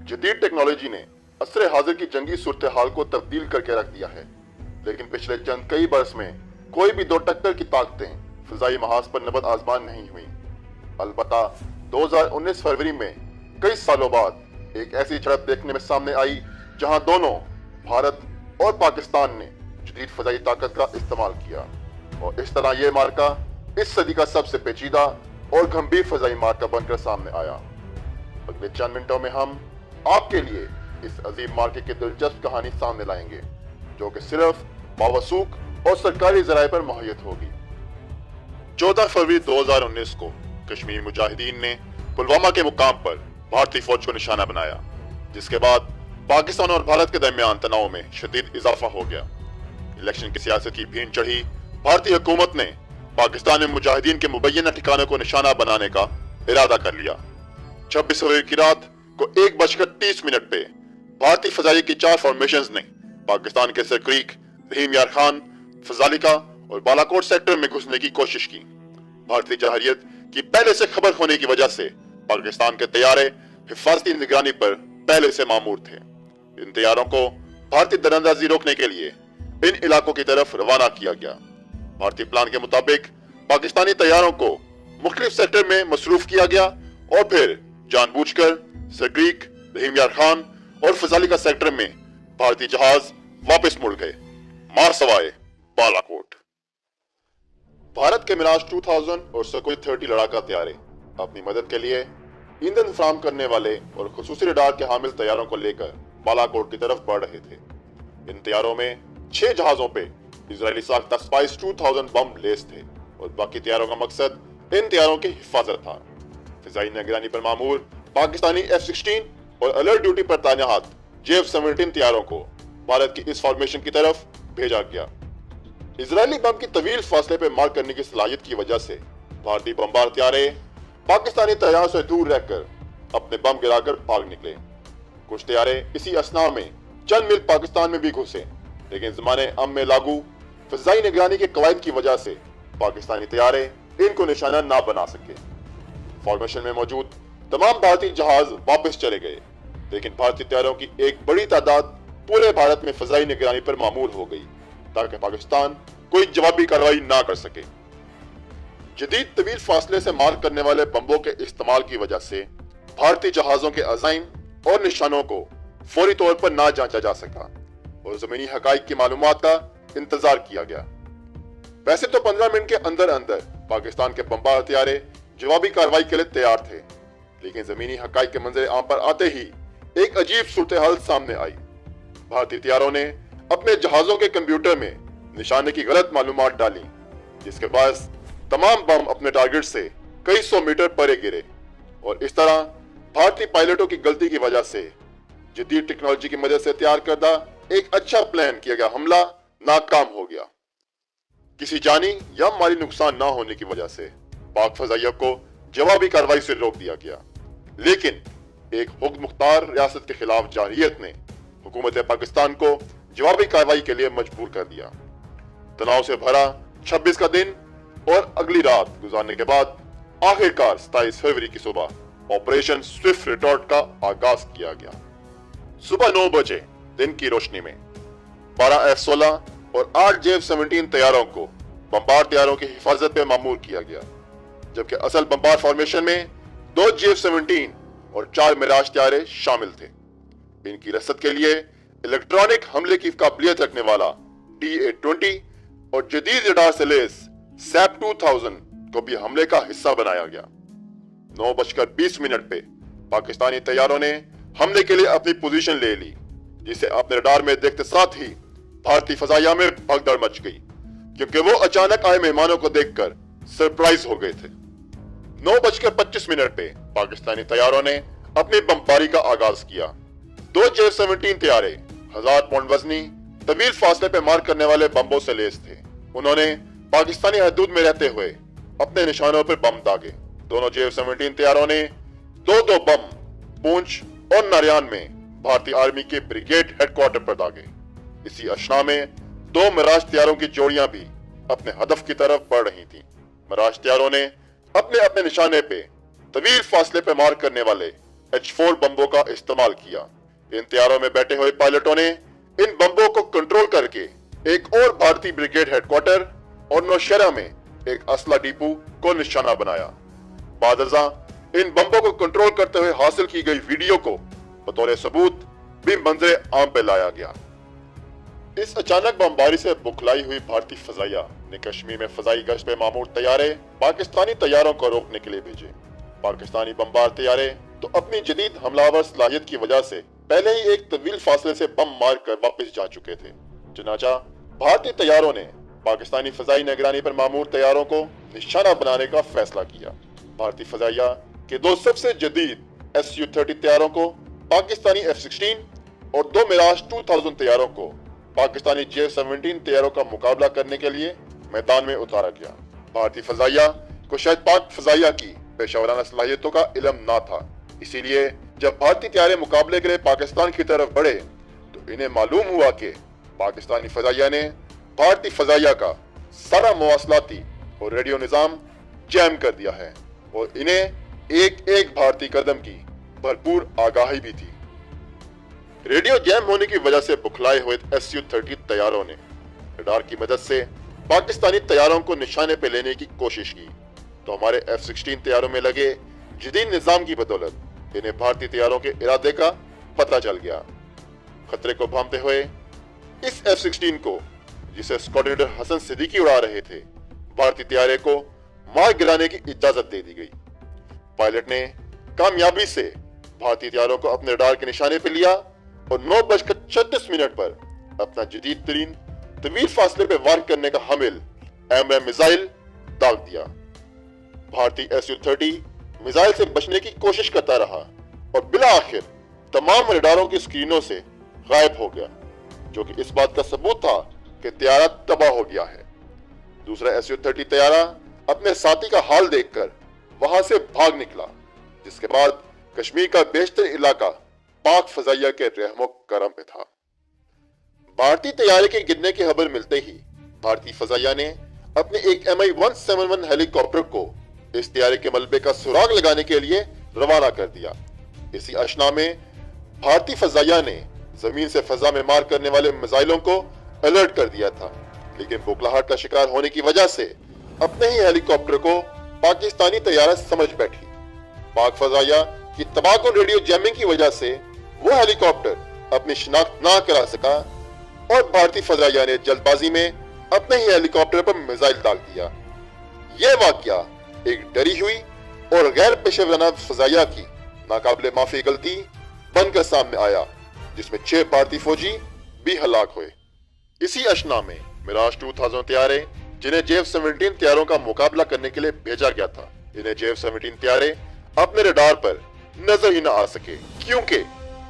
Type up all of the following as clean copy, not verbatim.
جدید ٹیکنالوجی نے عصر حاضر کی جنگی صورتحال کو تبدیل کر کے رکھ دیا ہے، لیکن پچھلے چند کئی برس میں کوئی بھی دو ٹکر کی طاقتیں فضائی محاذ پر نبرد آزمان نہیں ہوئیں۔ البتہ 2019 فروری میں کئی سالوں بعد ایک ایسی جھڑپ دیکھنے میں سامنے آئی جہاں دونوں بھارت اور پاکستان نے جدید فضائی طاقت کا استعمال کیا، اور اس طرح یہ مارکا اس صدی کا سب سے پیچیدہ اور گھمبیر فضائی مارکا بن کر سامنے آیا۔ اگلے چند منٹوں میں ہم آپ کے لیے اس عظیم مارکے کی دلچسپ کہانی سامنے لائیں گے، جو کہ صرف باوثوق اور سرکاری ذرائع پر مہیت ہوگی۔ 14 فروری 2019 کو کشمیری مجاہدین نے پلوامہ کے مقام پر بھارتی فوج کو نشانہ بنایا، جس کے بعد پاکستان اور بھارت کے درمیان تناؤ میں شدید اضافہ ہو گیا۔ الیکشن کی سیاست کی بھین چڑھی بھارتی حکومت نے پاکستان میں مجاہدین کے مبینہ ٹھکانوں کو نشانہ بنانے کا ارادہ کر لیا۔ 26 فروری کی رات کو 1:30 پہ بھارتی فضائیہ کی 4 فارمیشنز نے پاکستان کے سرکریک، رحیم یار خان، فضالیکا اور بالاکوٹ سیکٹر میں گھسنے کی کوشش کی۔ بھارتی جارحیت کی پہلے سے خبر ہونے کی وجہ سے پاکستان کے طیارے حفاظتی نگرانی پر پہلے سے مامور تھے۔ ان طیاروں کو بھارتی دراندازی روکنے کے لیے ان علاقوں کی طرف روانہ کیا گیا۔ بھارتی پلان کے مطابق پاکستانی طیاروں کو مختلف سیکٹر میں مصروف کیا گیا اور پھر جان بوجھ کر سرکریک، رحیم یار خان اور فضالیکا سیکٹر میں بھارتی جہاز واپس مڑ گئے، مار سوائے بالاکوٹ۔ بھارت کے میراج 2000 اور سکوئی 30 لڑاکا طیارے اپنی مدد کے لیے ایندھن فراہم کرنے والے اور خصوصی ریڈار کے حامل طیاروں کو لے کر بالاکوٹ کی طرف بڑھ رہے تھے۔ ان طیاروں میں 6 جہازوں پہ اسرائیلی ساختہ اسپائس 2000 بم لیس تھے، اور باقی طیاروں کا مقصد ان طیاروں کی حفاظت تھا۔ فضائی نگرانی پر مامور پاکستانی F-16 اور الرٹ ڈیوٹی پر تعینات JF-17 طیاروں کو بھارت کی اس فارمیشن کی طرف بھیجا گیا۔ اسرائیلی بم کی طویل فاصلے پہ مار کرنے کی صلاحیت کی وجہ سے بھارتی بمبار طیارے پاکستانی طیاروں سے دور رہ کر اپنے بم گرا کر بھاگ نکلے۔ کچھ طیارے اسی اثناء میں چند میل پاکستان میں بھی گھسے، لیکن زمانے میں لاگو فضائی نگرانی کے قواعد کی وجہ سے پاکستانی طیارے ان کو نشانہ نہ بنا سکے۔ فارمیشن میں موجود تمام بھارتی جہاز واپس چلے گئے، لیکن بھارتی طیاروں کی ایک بڑی تعداد پورے بھارت میں فضائی نگرانی پر معمول ہو گئی تاکہ پاکستان کوئی جوابی کارروائی نہ کر سکے۔ جدید طویل فاصلے سے مار کرنے والے بمبوں کے استعمال کی وجہ سے بھارتی جہازوں کے عزائم اور نشانوں کو فوری طور پر نہ جانچا جا سکا اور زمینی حقائق کی معلومات کا انتظار کیا گیا۔ ویسے تو 15 منٹ کے اندر اندر پاکستان کے بمبار طیارے جوابی کارروائی کے لیے تیار تھے، لیکن زمینی حقائق کے منظر عام پر آتے ہی ایک عجیب صورتحال سامنے آئی۔ بھارتی طیاروں نے اپنے جہازوں کے کمپیوٹر میں نشانے کی غلط معلومات ڈالی، جس کے باعث تمام بم اپنے ٹارگٹ سے کئی 100 میٹر پرے گرے، اور اس طرح بھارتی پائلٹوں کی غلطی کی وجہ سے جدید ٹیکنالوجی کی مدد سے تیار کردہ ایک اچھا پلان کیا گیا حملہ ناکام ہو گیا۔ کسی جانی یا مالی نقصان نہ ہونے کی وجہ سے پاک فضائیہ کو جوابی کارروائی سے روک دیا گیا، لیکن ایک حکم مختار ریاست کے خلاف جارحیت نے حکومت پاکستان کو جوابی کارروائی کے لیے مجبور کر دیا۔ تناؤ سے بھرا 26 کا دن اور اگلی رات گزارنے کے بعد آخر کار 27 فروری کی صبح آپریشن سوئفٹ ریٹارٹ کا آغاز کیا گیا۔ صبح 9 بجے دن کی روشنی میں 12 F-16 اور 8 JF-17 طیاروں کو بمبار طیاروں کی حفاظت پہ مامور کیا گیا، جبکہ اصل بمبار فارمیشن میں 2 JF-17 اور 4 میراج طیارے شامل تھے۔ ان کی رصد کے لیے الیکٹرانک حملے کی قابلیت رکھنے والا DA-20 اور جدید ریڈار سے لیس SAP 2000 کو بھی حملے کا حصہ بنایا گیا۔ 9:20 پہ پاکستانی طیاروں نے حملے کے لیے اپنی پوزیشن لے لی، جسے اپنے ریڈار میں دیکھتے ساتھ ہی بھارتی فضائیہ میں بھگدڑ مچ گئی، کیونکہ وہ اچانک آئے مہمانوں کو دیکھ کر سرپرائز ہو گئے تھے۔ 9:25 پہ پاکستانی طیاروں نے اپنی بمباری کا آغاز کیا۔ 2 JF-17 طیارے 1000 پاؤنڈ وزنی طویل فاصلے پہ مار کرنے والے بمبوں سے لیس تھے۔ انہوں نے پاکستانی حدود میں رہتے ہوئے اپنے نشانوں پر بم داغے۔ دونوں JF-17 طیاروں نے 2 بم پونچھ اور ناریان میں بھارتی آرمی کے بریگیڈ ہیڈ کوارٹر پر داغے۔ اسی اشنا میں 2 میراج طیاروں کی جوڑیاں بھی اپنے ہدف کی طرف بڑھ رہی تھیں۔ میراج طیاروں نے اپنے نشانے پہ طویل فاصلے پہ مار کرنے والے 2 JF-17 طیاروں H4 बम्बों का इस्तेमाल किया। इन तैयारों में बैठे हुए पायलटों ने इन बम्बों को कंट्रोल करके एक और भारतीय ब्रिगेड हेडक्वार्टर और नौशहरा में एक असला डिपो को निशाना बनाया। बादशाह इन बम्बों को कंट्रोल करते हुए हासिल की गई वीडियो को बतौर सबूत भी मंजरे आम पे लाया गया। इस अचानक बमबारी से बुखलाई हुई भारतीय फजाइया ने कश्मीर में फजाई गश्त पे मामूर तैयारे पाकिस्तानी तैयारों को रोकने के लिए भेजे। पाकिस्तानी बमबार तैयारे तो अपनी जदीद हमलावर सलाहियत की वजह से पहले ही एक तवील फासले से बम मार कर वापस जा चुके थे। चुनाचा भारतीय तैयारों ने पाकिस्तानी फजाई निगरानी पर मामूर तैयारों को निशाना बनाने का फैसला किया। भारतीय फजाइया के दो सबसे जदीद Su-30 तैयारों को पाकिस्तानी F-16 और दो मिराज 2000 तैयारों को पाकिस्तानी J-17 तैयारों का मुकाबला करने के लिए मैदान में उतारा गया। भारतीय फजाइया को शायद पाक फजाइया की पेशावराना सलाहियतों का इल्म ना था, इसीलिए जब भारतीय तैयारे मुकाबले के लिए पाकिस्तान की तरफ बढ़े तो इन्हें मालूम हुआ कि पाकिस्तानी फजाइया ने भारतीय फजाइया का सारा मवासलाती और रेडियो निजाम जैम कर दिया है और इन्हें एक एक भारतीय कदम की भरपूर आगाही भी थी। रेडियो जैम होने की वजह से बुखलाए हुए Su-30 तैयारों ने रडार की मदद से पाकिस्तानी तैयारों को निशाने पे लेने की कोशिश की तो हमारे F-16 तैयारों में लगे जदीद निजाम की बदौलत इन्हें भारतीय तैयारों के इरादे का पता चल गया। खतरे को भांपते हुए इस F-16 को, जिसे स्क्वाड्रन हसन सिद्दीकी उड़ा रहे थे, भारतीय तैयारे को मार गिराने की इजाजत दे दी गई। पायलट ने कामयाबी से भारतीय तैयारों को अपने रडार के निशाने पर लिया और 9:36 पर अपना जदीद तरीन तवील फासले पे वार करने का हामिल एमएम मिसाइल दाग दिया। भारतीय Su-30 मिसाइल से बचने की कोशिश करता रहा और बिला आखिर तमाम रडारों की स्क्रीनों से गायब हो गया, जो कि इस बात का सबूत था कि तैयारा तबाह हो गया है। दूसरा Su-30 तैयारा अपने साथी का हाल देखकर वहां से भाग निकला, जिसके बाद कश्मीर का बेशतर इलाका पाक फजाइया के रहमो करम पे था। भारतीय तैयारे के गिरने की खबर मिलते ही भारतीय फजाइया ने अपने एक Mi-171 हेलीकॉप्टर को इस तैयारे के मलबे का सुराग लगाने के लिए रवाना कर दिया। इसी अशना में भारतीय फजाइया ने जमीन से फजा में मार करने वाले मिसाइलों को अलर्ट कर दिया था, लेकिन बुखलाहट का शिकार होने की वजह से अपने ही हेलीकॉप्टर को पाकिस्तानी तैयारा समझ बैठी। पाक फजाइया की तबाहकुन रेडियो जैमिंग की वजह से वो हेलीकॉप्टर अपनी शिनाख्त ना करा सका और भारतीय फजाइया ने जल्दबाजी में अपने ही हेलीकॉप्टर पर मिसाइल दाग दिया। यह वाकया एक डरी हुई और गैर पेशेवराना फजाइया की नाकाबिले माफी गलती बनकर सामने आया, जिसमें 6 भारतीय फौजी भी हलाक हुए। इसी अशना में मिराज 2000 तैयारे, जिन्हें J-17 तैयारों का मुकाबला करने के लिए भेजा गया था, इन्हें J-17 तैयारे अपने रडार पर नजर ही न आ सके, क्योंकि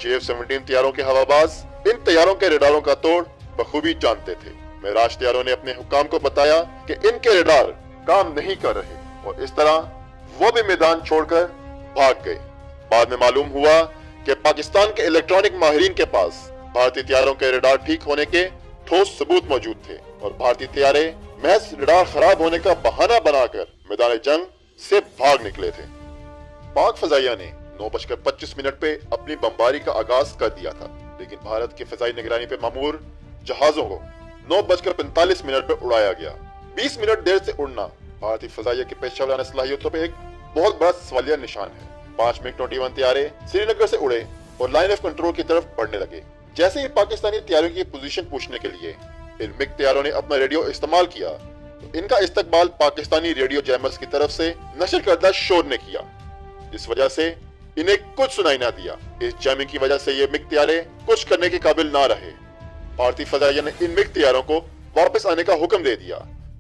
J-17 तैयारों के हवाबाज इन तैयारों के रडारों का तोड़ बखूबी जानते थे। मिराज तैयारों ने अपने हुक्काम को बताया कि इनके रडार काम नहीं कर रहे और इस तरह वो भी मैदान छोड़कर भाग गए। बाद में मालूम हुआ कि पाकिस्तान के इलेक्ट्रॉनिक माहिरीन के पास भारतीय तैयारों के रडार ठीक होने के ठोस सबूत मौजूद थे और भारतीय तैयारे महज रडार खराब होने का बहाना बनाकर मैदान जंग से भाग निकले थे। पाक फजाइया ने 9:25 पे अपनी बमबारी का आगाज कर दिया था, लेकिन भारत की फजाई निगरानी पे मामूर जहाजों को 9:45 पे उड़ाया गया। 20 मिनट देर से उड़ना भारतीय फजाइया की पेशेवराना सलाहियतों पे एक बहुत बड़ा सवालिया निशान है। 5 MiG-21 तैयारे श्रीनगर से उड़े और लाइन ऑफ कंट्रोल की तरफ बढ़ने लगे। जैसे ही पाकिस्तानी तैयारों की पोजीशन पूछने के लिए इन मिग तैयारों ने अपना रेडियो इस्तेमाल किया तो इनका इस्तकबाल पाकिस्तानी रेडियो जैमर्स की तरफ से नशर करदा शोर ने किया। इस वजह से इन्हें कुछ सुनाई ना दिया। इस जैमिंग की वजह से ये मिग तैयारे कुछ करने के काबिल ना रहे। भारतीय फजाइया ने इन मिग तैयारों को वापस आने का हुक्म दे दिया,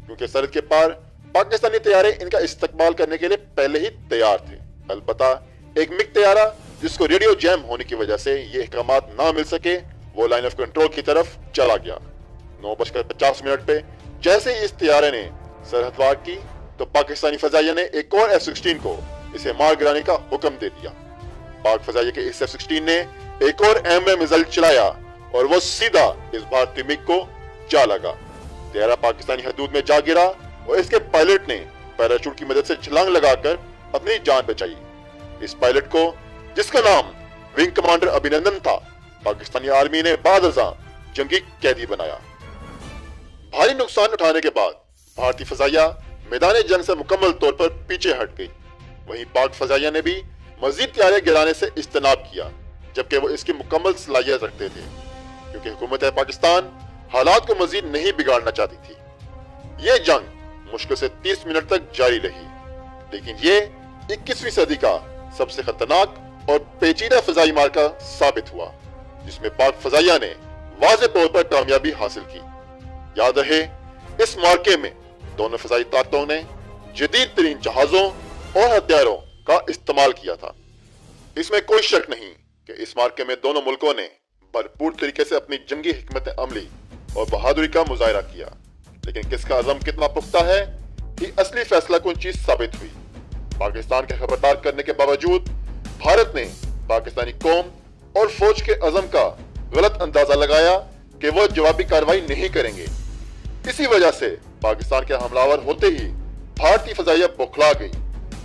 क्योंकि सरहद के पार पाकिस्तानी तैयारे इनका इस्तकबाल करने के लिए पहले ही तैयार थे। अलबत्ता एक मिग तैयारा जिसको रेडियो जैम होने की वजह से ये अहकामात ना मिल सके, वो लाइन ऑफ कंट्रोल की तरफ चला गया। 9:50 पे जैसे ही इस तैयारे ने सरहद वार की तो पाकिस्तानी फजाइया ने एक और F-16 को इसे मार गिराने का हुक्म दे दिया। पाक फजाइया के इस F-16 ने एक और एमएम मिसाइल चलाया और वो सीधा इस भारतीय मिग को जा लगा। तैयारा पाकिस्तानी हदूद में जा गिरा और इसके पायलट ने पैराशूट की मदद से छलांग लगाकर अपनी जान बचाई। इस पायलट को जिसका नाम विंग कमांडर अभिनंदन था, पाकिस्तानी आर्मी ने बाद अज़ां जंगी कैदी बनाया। भारी नुकसान उठाने के बाद भारतीय फजाइया मैदान जंग से मुकम्मल तौर पर पीछे हट गई। वहीं पाक फजाइया ने भी मजीद तैयारियां गिराने से इज्तनाब किया, जबकि वो इसकी मुकम्मल सलाहियत रखते थे, क्योंकि हुकूमत पाकिस्तान हालात को मजीद नहीं बिगाड़ना चाहती थी। ये जंग मुश्किल से 30 मिनट तक जारी रही, लेकिन ये 21वीं सदी का सबसे खतरनाक और पेचीदा फजाई मार्का साबित हुआ, जिसमें पाक फजाइया ने वाज़ेह तौर पर कामयाबी हासिल की। याद रहे, इस मार्के में दोनों फजाई ताकतों ने जदीद तरीन जहाजों और हथियारों का इस्तेमाल किया था। इसमें कोई शक नहीं कि इस मार्के में दोनों मुल्कों ने भरपूर तरीके से अपनी जंगी हिकमत अमली और बहादुरी का मुजाहरा किया, लेकिन किसका अज़म कितना पुख्ता है, ये असली फैसला कुन चीज साबित हुई। पाकिस्तान के खबरदार करने के बावजूद भारत ने पाकिस्तानी कौम और फौज के अज़म का गलत अंदाजा लगाया कि वो जवाबी कार्रवाई नहीं करेंगे। इसी वजह से पाकिस्तान के हमलावर होते ही भारतीय फजाइया बौखला गई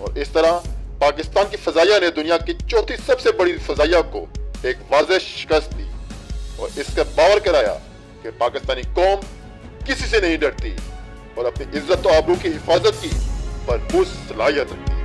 और इस तरह पाकिस्तान की फजाइया ने दुनिया की चौथी सबसे बड़ी फजाइया को एक वाज़ेह शिकस्त दी और इसका बावर कराया कि पाकिस्तानी कौम किसी से नहीं डरती और अपनी इज्जत और आबरू की हिफाजत की भरपूर सलाहियत रखती।